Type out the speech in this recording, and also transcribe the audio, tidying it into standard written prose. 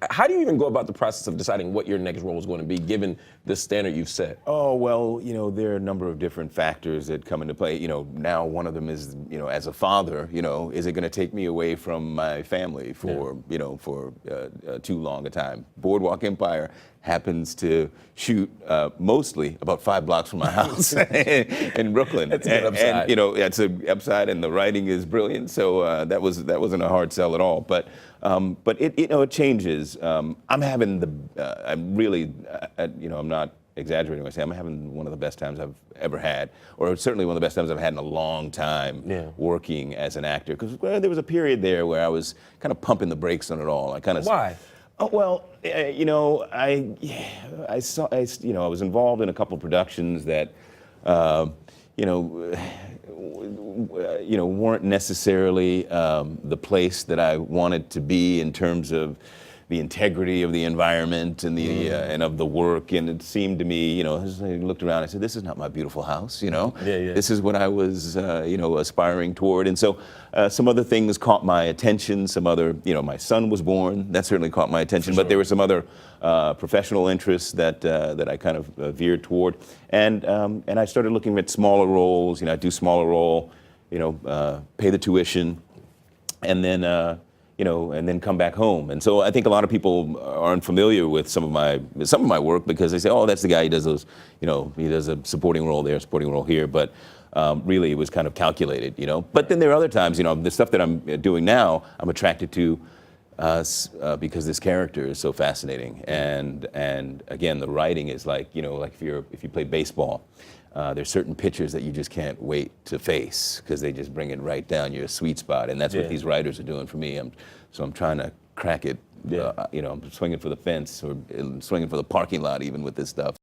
How do you even go about the process of deciding what your next role is going to be, given the standard you've set? Oh, well, there are a number of different factors that come into play. Now one of them is, as a father, is it going to take me away from my family for, for too long a time? Boardwalk Empire happens to shoot mostly about 5 blocks from my house in Brooklyn. That's a good upside. And, it's an upside, and the writing is brilliant. So that wasn't a hard sell at all. But it changes. I'm having I'm really, I'm not exaggerating when I say I'm having one of the best times I've ever had, or certainly one of the best times I've had in a long time working as an actor. Because there was a period there where I was kind of pumping the brakes on it all. Why? Oh, well, I was involved in a couple of productions that, weren't necessarily the place that I wanted to be in terms of the integrity of the environment and the and of the work. And it seemed to me, as I looked around, I said, "This is not my beautiful house." This is what I was, aspiring toward. And so some other things caught my attention. Some other, my son was born. That certainly caught my attention. But there were some other professional interests that I kind of veered toward. And I started looking at smaller roles. I do smaller role, pay the tuition, and then. And then come back home. And so I think a lot of people aren't familiar with some of my work because they say, "Oh, that's the guy. He does those, he does a supporting role there, supporting role here." But really, it was kind of calculated, But then there are other times, the stuff that I'm doing now, I'm attracted to because this character is so fascinating. And again, the writing is like, like if you play baseball. There's certain pitchers that you just can't wait to face because they just bring it right down your sweet spot, and that's what these writers are doing for me. So I'm trying to crack it. I'm swinging for the fence or swinging for the parking lot even with this stuff.